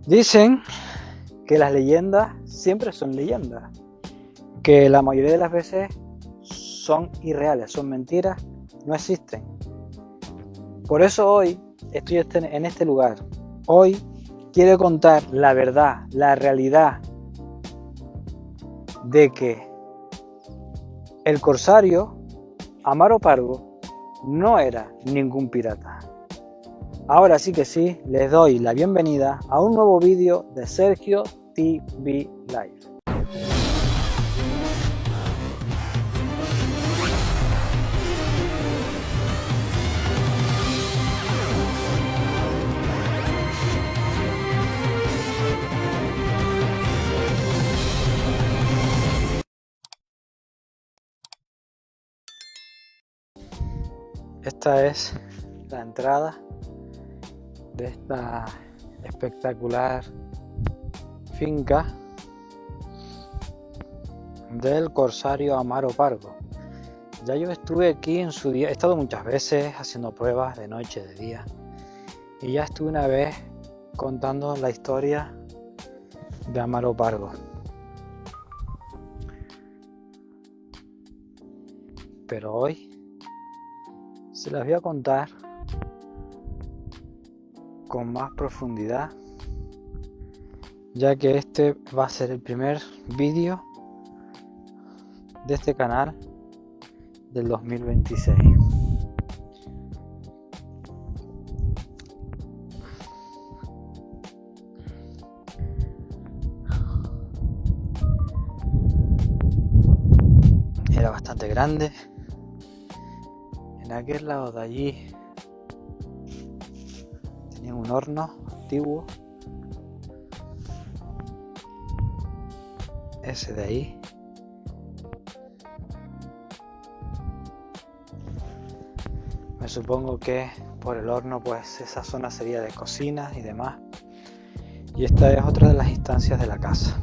Dicen que las leyendas siempre son leyendas, que la mayoría de las veces son irreales, son mentiras, no existen. Por eso hoy estoy en este lugar. Hoy quiero contar la verdad, la realidad de que el corsario Amaro Pargo no era ningún pirata. Ahora sí que sí, les doy la bienvenida a un nuevo vídeo de Sergio TV Live. Esta es la entrada de esta espectacular finca del corsario Amaro Pargo. Ya yo estuve aquí en su día, he estado muchas veces haciendo pruebas de noche, de día, y ya estuve una vez contando la historia de Amaro Pargo. Pero hoy se las voy a contar con más profundidad, ya que este va a ser el primer vídeo de este canal del 2026. Era bastante grande. En aquel lado de allí tenía un horno antiguo. Ese de ahí. Me supongo que por el horno pues esa zona sería de cocina y demás. Y esta es otra de las instancias de la casa.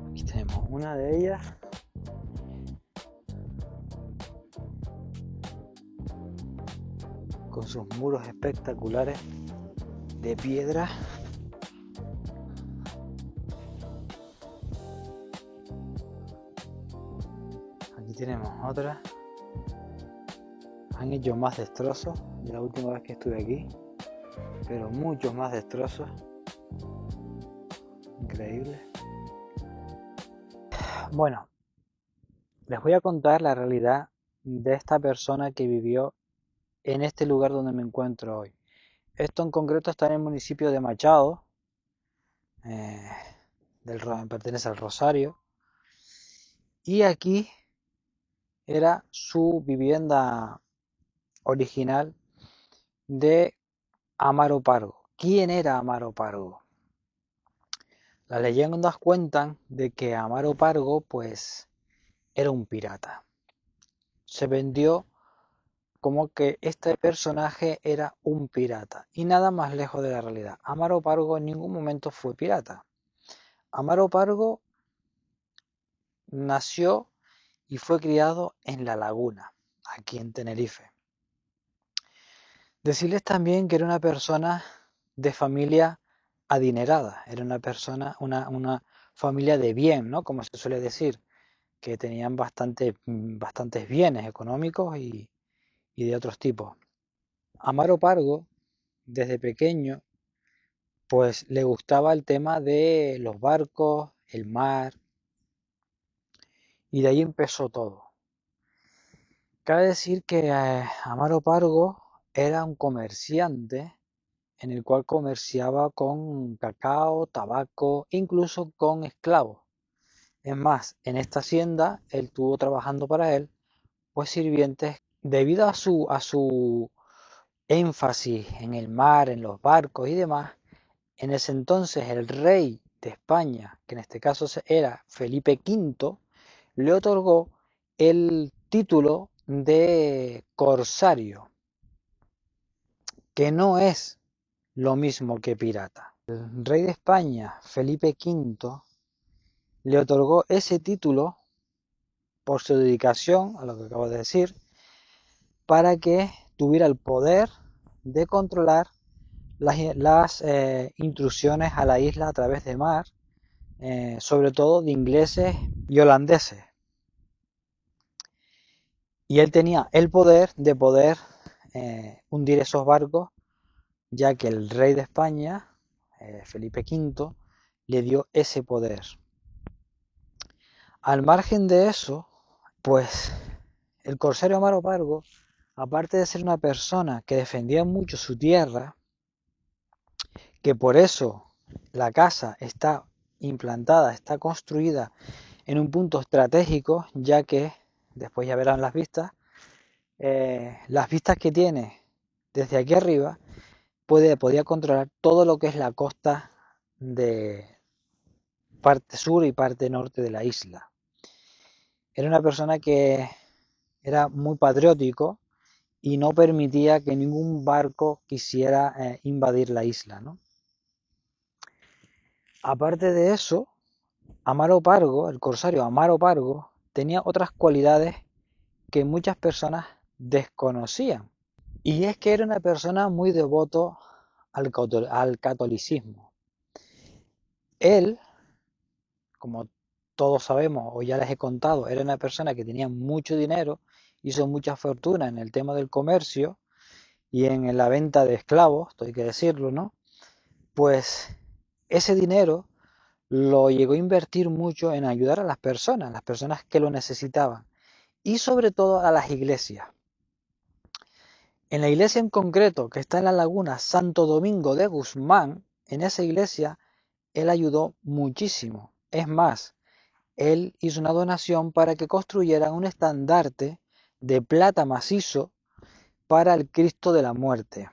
Aquí tenemos una de ellas. Con sus muros espectaculares de piedra. Aquí tenemos otra. Han hecho más destrozos de la última vez que estuve aquí, pero muchos más destrozos. Increíble. Bueno, les voy a contar la realidad de esta persona que vivió en este lugar donde me encuentro hoy. Esto en concreto está en el municipio de Machado, pertenece al Rosario, y aquí era su vivienda original de Amaro Pargo. ¿Quién era Amaro Pargo? Las leyendas cuentan de que Amaro Pargo pues era un pirata. Se vendió como que este personaje era un pirata y nada más lejos de la realidad. Amaro Pargo en ningún momento fue pirata. Amaro Pargo nació y fue criado en La Laguna, aquí en Tenerife. Decirles también que era una persona de familia adinerada, era una persona, una familia de bien, ¿no? Como se suele decir, que tenían bastantes bienes económicos y de otros tipos. Amaro Pargo, desde pequeño, pues le gustaba el tema de los barcos, el mar, y de ahí empezó todo. Cabe decir que Amaro Pargo era un comerciante en el cual comerciaba con cacao, tabaco, incluso con esclavos. Es más, en esta hacienda él tuvo trabajando para él, pues sirvientes, debido a su énfasis en el mar, en los barcos y demás. En ese entonces el rey de España, que en este caso era Felipe V, le otorgó el título de corsario, que no es lo mismo que pirata. El rey de España, Felipe V, le otorgó ese título por su dedicación a lo que acabo de decir, para que tuviera el poder de controlar las intrusiones a la isla a través de mar, sobre todo de ingleses y holandeses. Y él tenía el poder de poder hundir esos barcos, ya que el rey de España, Felipe V, le dio ese poder. Al margen de eso, pues el corsario Amaro Pargo, aparte de ser una persona que defendía mucho su tierra, que por eso la casa está implantada, está construida en un punto estratégico, ya que, después ya verán las vistas que tiene desde aquí arriba, podía controlar todo lo que es la costa de parte sur y parte norte de la isla. Era una persona que era muy patriótico y no permitía que ningún barco quisiera invadir la isla, ¿no? Aparte de eso, Amaro Pargo, el corsario Amaro Pargo, tenía otras cualidades que muchas personas desconocían. Y es que era una persona muy devoto al catolicismo. Él, como todos sabemos o ya les he contado, era una persona que tenía mucho dinero, hizo mucha fortuna en el tema del comercio y en la venta de esclavos, esto hay que decirlo, ¿no? Pues ese dinero lo llegó a invertir mucho en ayudar a las personas que lo necesitaban, y sobre todo a las iglesias. En la iglesia en concreto, que está en la laguna Santo Domingo de Guzmán, en esa iglesia él ayudó muchísimo. Es más, él hizo una donación para que construyeran un estandarte de plata macizo para el Cristo de la Muerte,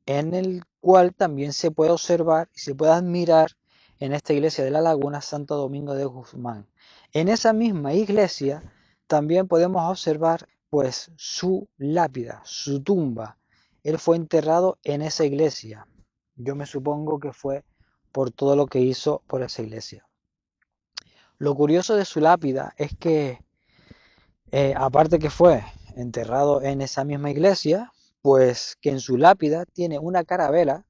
en el cual también se puede observar y se puede admirar en esta iglesia de la laguna Santo Domingo de Guzmán. En esa misma iglesia también podemos observar pues su lápida, su tumba. Él fue enterrado en esa iglesia. Yo me supongo que fue por todo lo que hizo por esa iglesia. Lo curioso de su lápida es que, aparte que fue enterrado en esa misma iglesia, pues que en su lápida tiene una carabela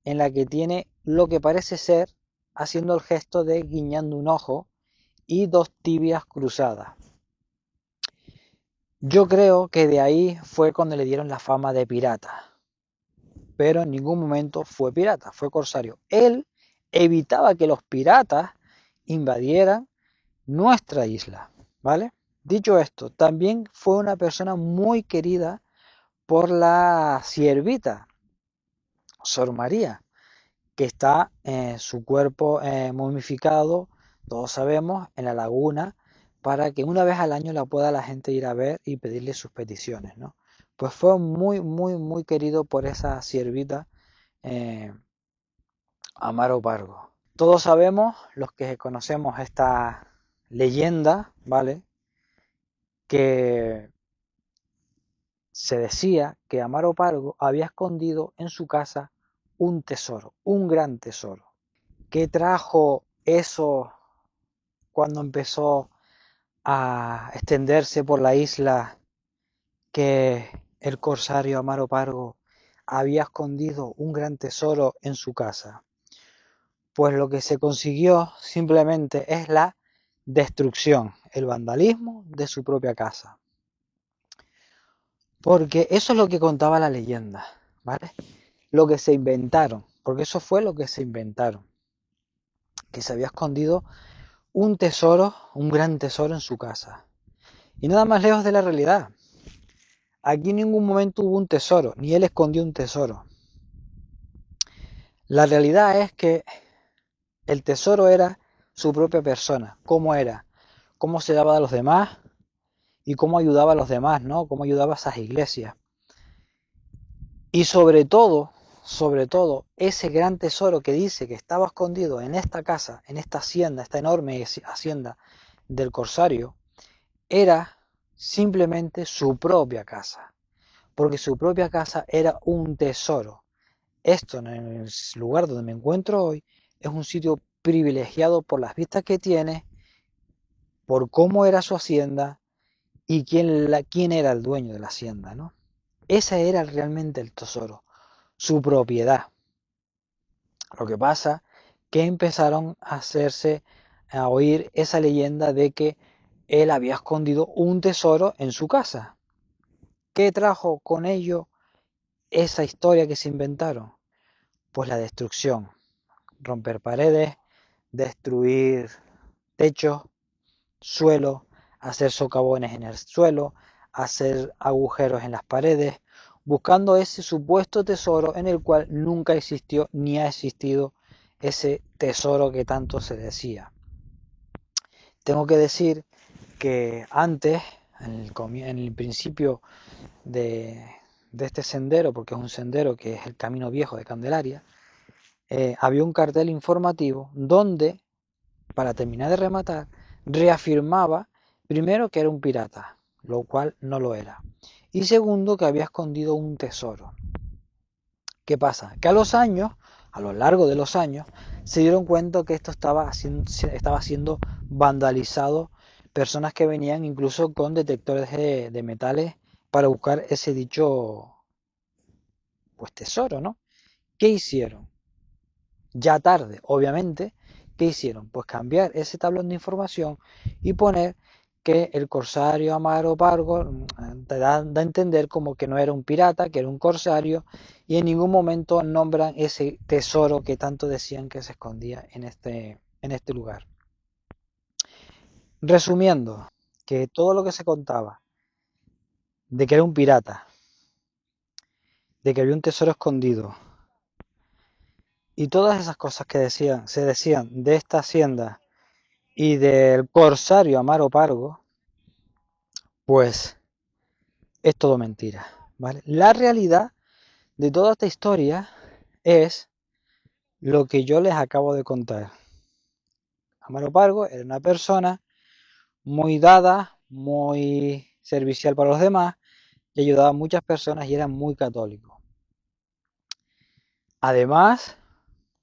en la que tiene lo que parece ser haciendo el gesto de guiñando un ojo y dos tibias cruzadas. Yo creo que de ahí fue cuando le dieron la fama de pirata, pero en ningún momento fue pirata, fue corsario. Él evitaba que los piratas invadieran nuestra isla, ¿vale? Dicho esto, también fue una persona muy querida por la siervita Sor María, que está su cuerpo momificado, todos sabemos, en la laguna, para que una vez al año la pueda la gente ir a ver y pedirle sus peticiones, ¿no? Pues fue muy, muy, muy querido por esa siervita Amaro Pargo. Todos sabemos, los que conocemos esta leyenda, ¿vale? Que se decía que Amaro Pargo había escondido en su casa un tesoro, un gran tesoro. ¿Qué trajo eso cuando empezó a extenderse por la isla que el corsario Amaro Pargo había escondido un gran tesoro en su casa? Pues lo que se consiguió simplemente es la destrucción, el vandalismo de su propia casa. Porque eso es lo que contaba la leyenda, ¿vale? Lo que se inventaron, porque eso fue lo que se inventaron, que se había escondido un tesoro, un gran tesoro en su casa. Y nada más lejos de la realidad. Aquí en ningún momento hubo un tesoro, ni él escondió un tesoro. La realidad es que el tesoro era su propia persona, cómo era, cómo se daba a los demás y cómo ayudaba a los demás, ¿no? Cómo ayudaba a esas iglesias. Y sobre todo, ese gran tesoro que dice que estaba escondido en esta casa, en esta hacienda, esta enorme hacienda del corsario, era simplemente su propia casa, porque su propia casa era un tesoro. Esto, en el lugar donde me encuentro hoy, es un sitio privilegiado por las vistas que tiene, por cómo era su hacienda y quién era el dueño de la hacienda, ¿no? Ese era realmente el tesoro, su propiedad. Lo que pasa que empezaron a hacerse, a oír esa leyenda de que él había escondido un tesoro en su casa. ¿Qué trajo con ello esa historia que se inventaron? Pues la destrucción, romper paredes, destruir techos, suelo, hacer socavones en el suelo, hacer agujeros en las paredes, buscando ese supuesto tesoro en el cual nunca existió ni ha existido ese tesoro que tanto se decía. Tengo que decir que antes, en el principio de, de este sendero, porque es un sendero que es el Camino Viejo de Candelaria, había un cartel informativo donde, para terminar de rematar, reafirmaba primero que era un pirata, lo cual no lo era, y segundo que había escondido un tesoro. ¿Qué pasa? Que a lo largo de los años, se dieron cuenta que esto estaba siendo vandalizado, personas que venían incluso con detectores de metales para buscar ese dicho pues tesoro, ¿no? ¿Qué hicieron? Ya tarde, obviamente, ¿qué hicieron? Pues cambiar ese tablón de información y poner que el corsario Amaro Pargo da a entender como que no era un pirata, que era un corsario, y en ningún momento nombran ese tesoro que tanto decían que se escondía en este lugar. Resumiendo, que todo lo que se contaba de que era un pirata, de que había un tesoro escondido, y todas esas cosas que se decían de esta hacienda y del corsario Amaro Pargo, pues es todo mentira, ¿vale? La realidad de toda esta historia es lo que yo les acabo de contar. Amaro Pargo era una persona muy dada, muy servicial para los demás y ayudaba a muchas personas y era muy católico. Además,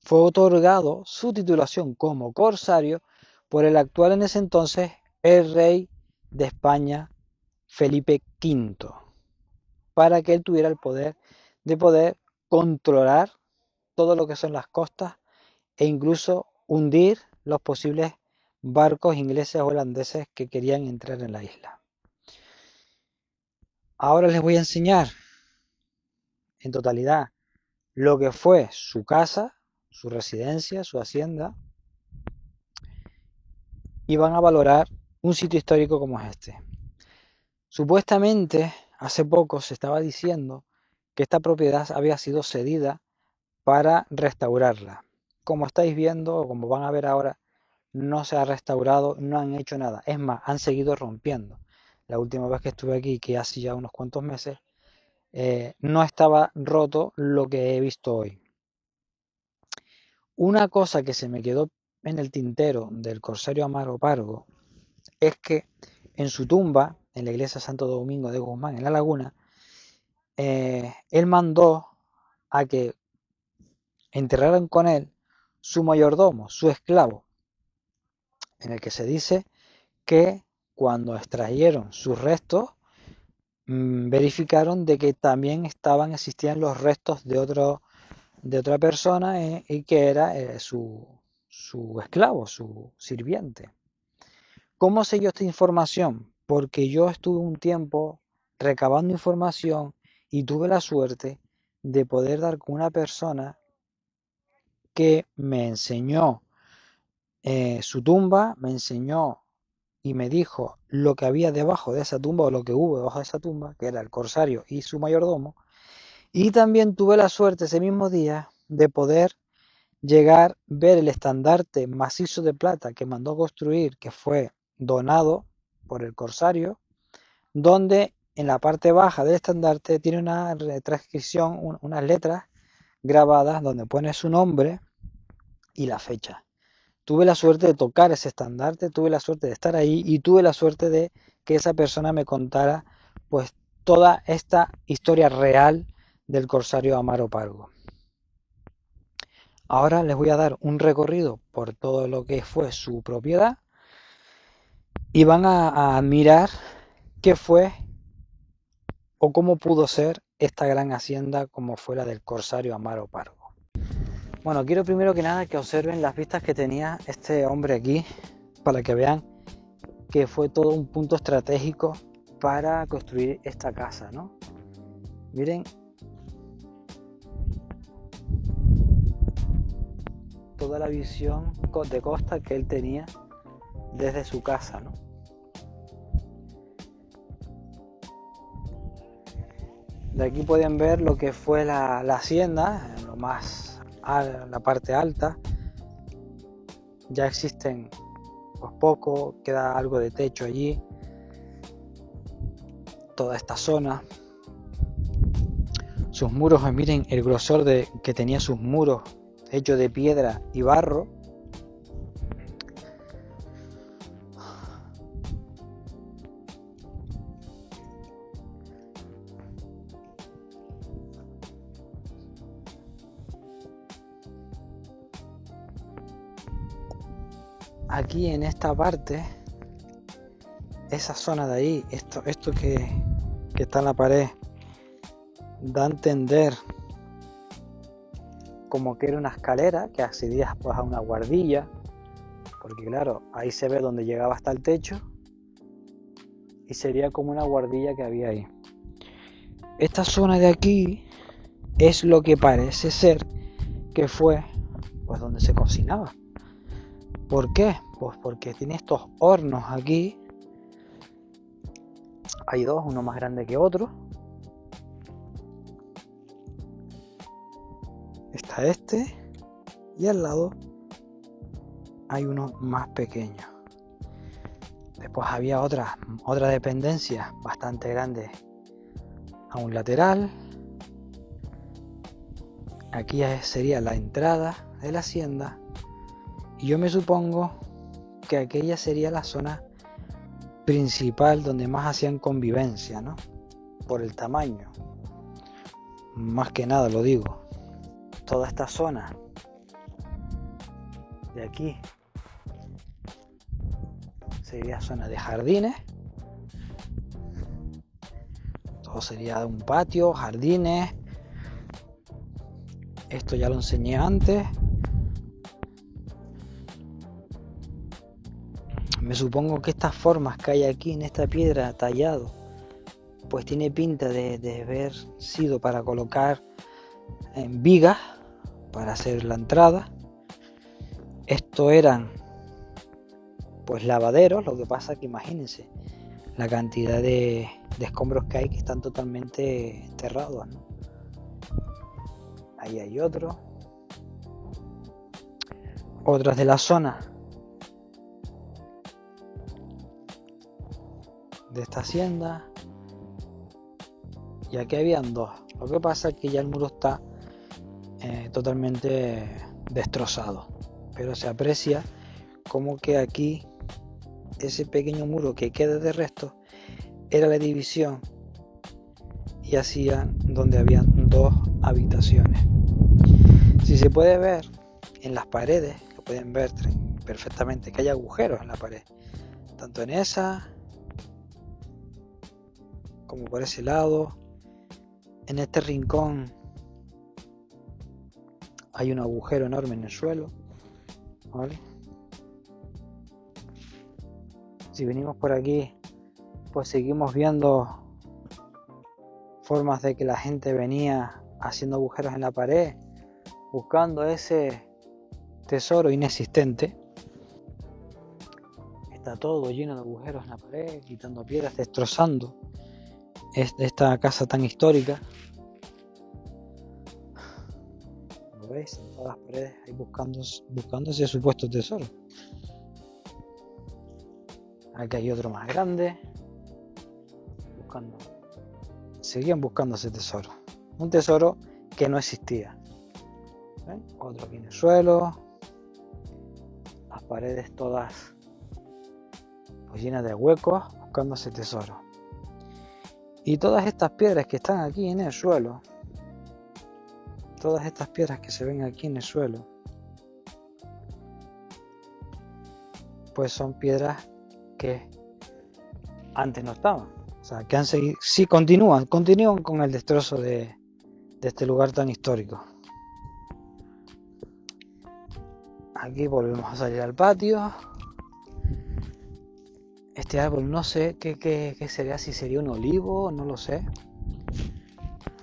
fue otorgado su titulación como corsario por el actual en ese entonces el rey de España, Felipe V, para que él tuviera el poder de poder controlar todo lo que son las costas e incluso hundir los posibles barcos ingleses o holandeses que querían entrar en la isla. Ahora les voy a enseñar en totalidad lo que fue su casa, su residencia, su hacienda, y van a valorar un sitio histórico como es este. Supuestamente, hace poco se estaba diciendo que esta propiedad había sido cedida para restaurarla. Como estáis viendo, o como van a ver ahora, no se ha restaurado, no han hecho nada. Es más, han seguido rompiendo. La última vez que estuve aquí, que hace ya unos cuantos meses, no estaba roto lo que he visto hoy. Una cosa que se me quedó en el tintero del corsario Amaro Pargo es que en su tumba, en la iglesia Santo Domingo de Guzmán, en La Laguna, él mandó a que enterraran con él su mayordomo, su esclavo, en el que se dice que cuando extrajeron sus restos, verificaron de que también existían los restos de otra persona y que era su esclavo, su sirviente. ¿Cómo sé yo esta información? Porque yo estuve un tiempo recabando información y tuve la suerte de poder dar con una persona que me enseñó su tumba, me enseñó y me dijo lo que había debajo de esa tumba o lo que hubo debajo de esa tumba, que era el corsario y su mayordomo. Y también tuve la suerte ese mismo día de poder llegar, ver el estandarte macizo de plata que mandó construir, que fue donado por el corsario, donde en la parte baja del estandarte tiene una transcripción, unas letras grabadas donde pone su nombre y la fecha. Tuve la suerte de tocar ese estandarte, tuve la suerte de estar ahí y tuve la suerte de que esa persona me contara pues toda esta historia real del corsario Amaro Pargo. Ahora les voy a dar un recorrido por todo lo que fue su propiedad y van a mirar qué fue o cómo pudo ser esta gran hacienda como fue la del corsario Amaro Pargo. Bueno, quiero primero que nada que observen las vistas que tenía este hombre aquí, para que vean que fue todo un punto estratégico para construir esta casa, ¿no? Miren toda la visión de costa que él tenía desde su casa, ¿no? De aquí pueden ver lo que fue la hacienda, lo más la parte alta. Ya existen pues poco, queda algo de techo allí. Toda esta zona. Sus muros, miren el grosor que tenía sus muros, hechos de piedra y barro. Aquí en esta parte, esa zona de ahí, esto que está en la pared, da a entender como que era una escalera que accedía pues a una guardilla, porque claro, ahí se ve donde llegaba hasta el techo y sería como una guardilla que había ahí. Esta zona de aquí es lo que parece ser que fue pues donde se cocinaba. ¿Por qué? Pues porque tiene estos hornos aquí. Hay dos, uno más grande que otro. Está este y al lado hay uno más pequeño. Después había otra dependencia bastante grande a un lateral. Aquí sería la entrada de la hacienda y yo me supongo que aquella sería la zona principal donde más hacían convivencia, ¿no? Por el tamaño, más que nada lo digo. Toda esta zona de aquí sería zona de jardines. Todo sería un patio, jardines. Esto ya lo enseñé antes. Me supongo que estas formas que hay aquí en esta piedra tallado, pues tiene pinta de haber sido para colocar en vigas para hacer la entrada. Esto eran pues lavaderos, lo que pasa que imagínense la cantidad de escombros que hay que están totalmente enterrados, ¿no? Ahí hay otras de la zona de esta hacienda, y aquí habían dos. Lo que pasa es que ya el muro está totalmente destrozado, pero se aprecia como que aquí ese pequeño muro que queda de resto era la división y hacían donde habían dos habitaciones. Si se puede ver en las paredes, lo pueden ver perfectamente que hay agujeros en la pared, tanto en esa como por ese lado. En este rincón hay un agujero enorme en el suelo, ¿vale? Si venimos por aquí, pues seguimos viendo formas de que la gente venía haciendo agujeros en la pared, buscando ese tesoro inexistente. Está todo lleno de agujeros en la pared, quitando piedras, destrozando esta casa tan histórica. ¿Lo veis? En todas las paredes ahí buscando ese supuesto tesoro. Aquí hay otro más grande, seguían buscando ese tesoro, un tesoro que no existía. ¿Ven? Otro aquí en el suelo, las paredes todas pues llenas de huecos, buscando ese tesoro. Y todas estas piedras que están aquí en el suelo, todas estas piedras que se ven aquí en el suelo, pues son piedras que antes no estaban. sea, que han seguido, sí, continúan con el destrozo de este lugar tan histórico. Aquí volvemos a salir al patio. Este árbol no sé qué sería, si sería un olivo, no lo sé,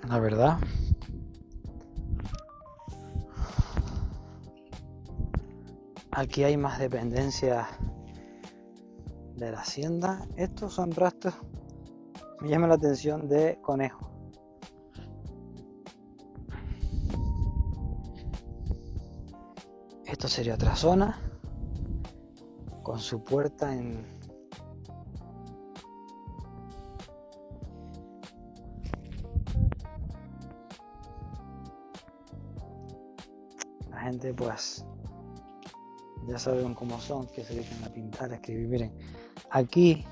la verdad. Aquí hay más dependencias de la hacienda. Estos son rastros, me llama la atención, de conejo. Esto sería otra zona con su puerta en... La gente pues ya saben cómo son, que se dedican a pintar, a escribir. Miren, aquí,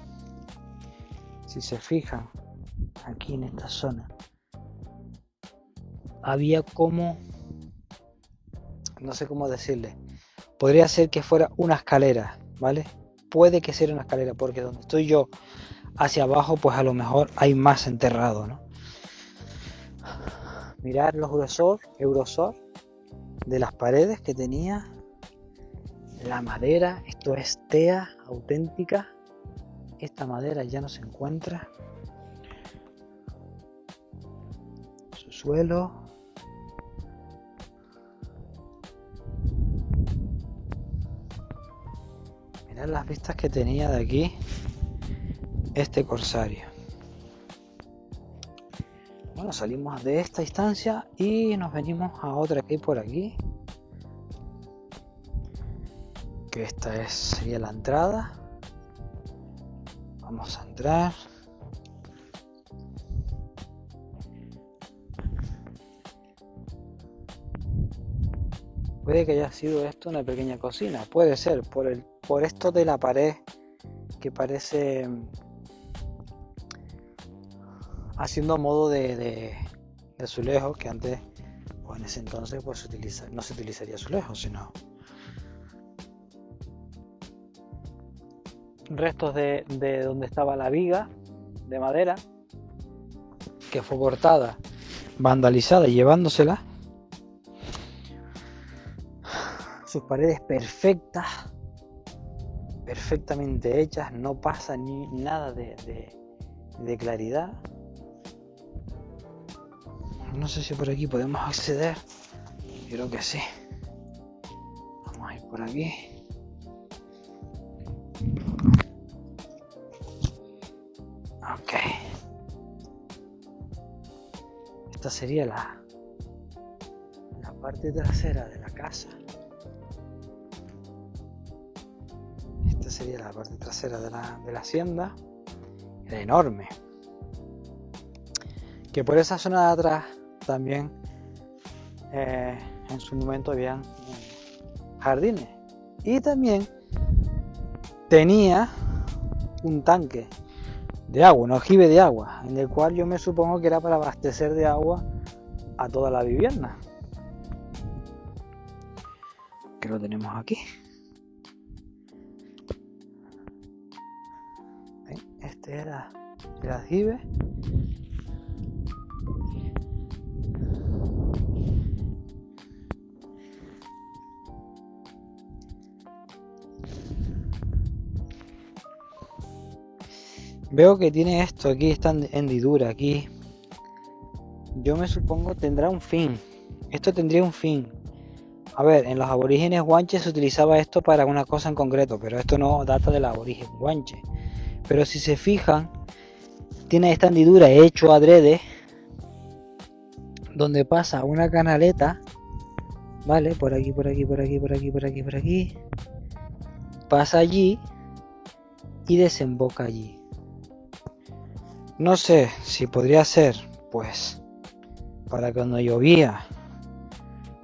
si se fijan, aquí en esta zona había como, no sé cómo decirle, podría ser que fuera una escalera, ¿vale? Puede que sea una escalera, porque donde estoy yo hacia abajo, pues a lo mejor hay más enterrado, ¿no? Mirad los grosor de las paredes que tenía, la madera. Esto es tea auténtica. Esta madera ya no se encuentra. Su suelo. Mirad las vistas que tenía de aquí este corsario. Bueno, salimos de esta instancia y nos venimos a otra que hay por aquí. Que esta sería la entrada. Vamos a entrar. Puede que haya sido esto una pequeña cocina, puede ser, por esto de la pared que parece haciendo modo de azulejo, que antes, pues en ese entonces, pues no se utilizaría azulejo, sino restos de donde estaba la viga de madera, que fue cortada, vandalizada y llevándosela. Sus paredes perfectas, perfectamente hechas, no pasa ni nada de claridad. No sé si por aquí podemos acceder. Creo que sí. Vamos a ir por aquí. Ok. Esta sería la parte trasera de la casa. Esta sería la parte trasera de la hacienda. Era enorme. Que por esa zona de atrás también en su momento habían jardines. Y también tenía un tanque de agua, un aljibe de agua, en el cual yo me supongo que era para abastecer de agua a toda la vivienda. Que lo tenemos aquí. Este era el aljibe. Veo que tiene esto aquí, esta hendidura aquí. Yo me supongo tendrá un fin. Esto tendría un fin. A ver, en los aborígenes guanches se utilizaba esto para una cosa en concreto, pero esto no data del aborigen guanche. Pero si se fijan, tiene esta hendidura hecho adrede, donde pasa una canaleta, ¿vale? Por aquí, por aquí, por aquí, por aquí, por aquí, por aquí. Pasa allí y desemboca allí. No sé si podría ser, pues, para cuando llovía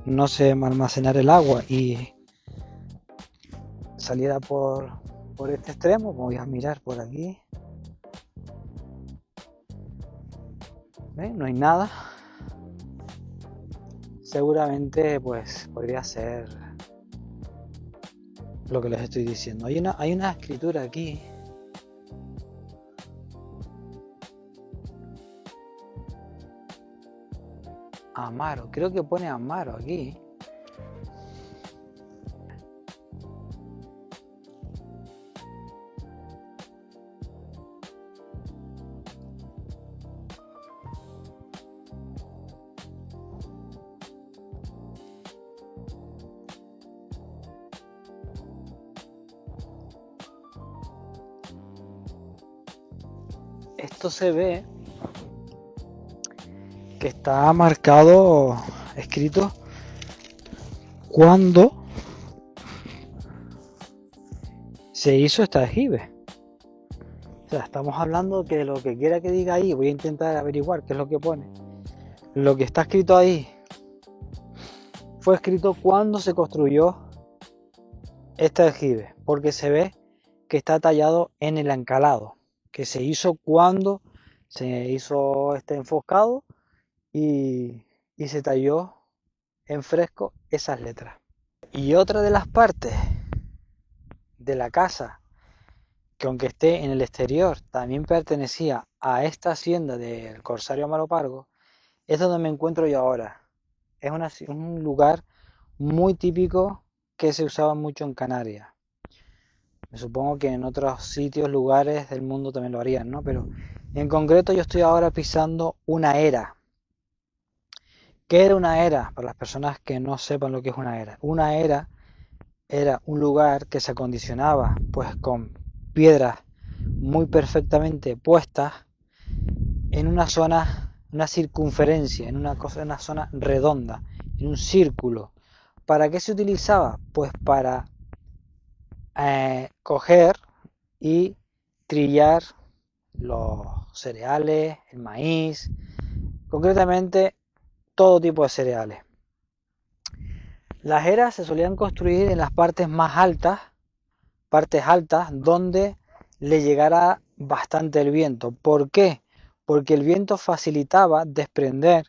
no se almacenara el agua y saliera por este extremo. Voy a mirar por aquí. ¿Ven? No hay nada. Seguramente pues podría ser lo que les estoy diciendo. Hay una escritura aquí. Amaro, creo que pone Amaro aquí. Esto se ve que está marcado, escrito, cuando se hizo este aljibe. O sea, estamos hablando que lo que quiera que diga ahí, voy a intentar averiguar qué es lo que pone. Lo que está escrito ahí fue escrito cuando se construyó este aljibe, porque se ve que está tallado en el encalado, que se hizo cuando se hizo este enfoscado y se talló en fresco esas letras. Y otra de las partes de la casa, que aunque esté en el exterior, también pertenecía a esta hacienda del corsario Amaro Pargo, es donde me encuentro yo ahora. Es un lugar muy típico que se usaba mucho en Canarias. Me supongo que en otros sitios, lugares del mundo también lo harían, ¿no? Pero en concreto yo estoy ahora pisando una era. ¿Qué era una era? Para las personas que no sepan lo que es una era. Una era era un lugar que se acondicionaba pues con piedras muy perfectamente puestas en una zona, una circunferencia, en una zona redonda, en un círculo. ¿Para qué se utilizaba? Pues para coger y trillar los cereales, el maíz, concretamente todo tipo de cereales. Las eras se solían construir en las partes altas donde le llegara bastante el viento. ¿Por qué? Porque el viento facilitaba desprender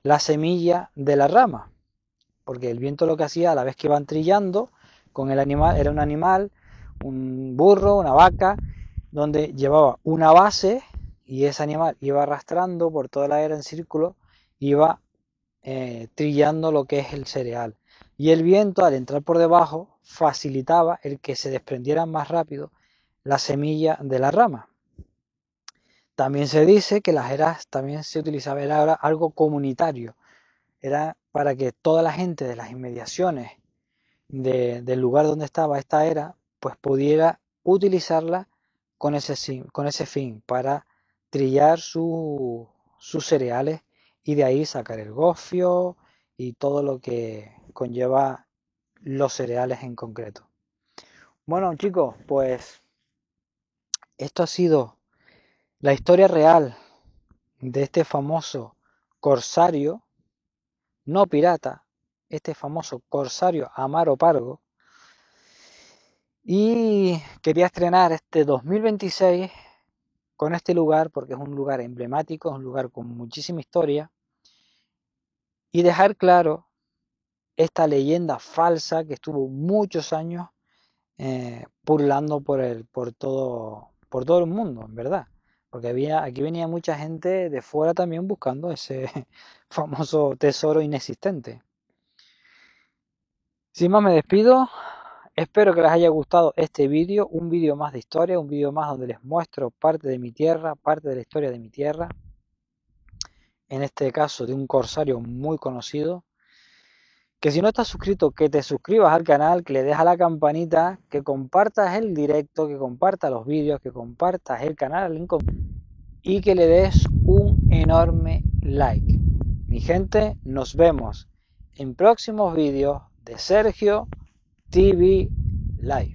la semilla de la rama. Porque el viento lo que hacía a la vez que iban trillando con el animal, era un animal, un burro, una vaca, donde llevaba una base y ese animal iba arrastrando por toda la era en círculo, iba trillando lo que es el cereal. Y el viento, al entrar por debajo, facilitaba el que se desprendiera más rápido la semilla de la rama. También se dice que las eras también se utilizaba, era algo comunitario, era para que toda la gente de las inmediaciones del lugar donde estaba esta era, pues pudiera utilizarla con ese fin para trillar sus cereales y de ahí sacar el gofio y todo lo que conlleva los cereales en concreto. Bueno, chicos, pues esto ha sido la historia real de este famoso corsario, no pirata, este famoso corsario Amaro Pargo. Y quería estrenar este 2026 con este lugar porque es un lugar emblemático, es un lugar con muchísima historia y dejar claro esta leyenda falsa que estuvo muchos años pululando por todo el mundo, en verdad. Porque aquí venía mucha gente de fuera también buscando ese famoso tesoro inexistente. Sin más me despido. Espero que les haya gustado este vídeo, un vídeo más de historia, un vídeo más donde les muestro parte de mi tierra, parte de la historia de mi tierra. En este caso de un corsario muy conocido. Que si no estás suscrito, que te suscribas al canal, que le des a la campanita, que compartas el directo, que compartas los vídeos, que compartas el canal y que le des un enorme like. Mi gente, nos vemos en próximos vídeos de Sergio TV Live.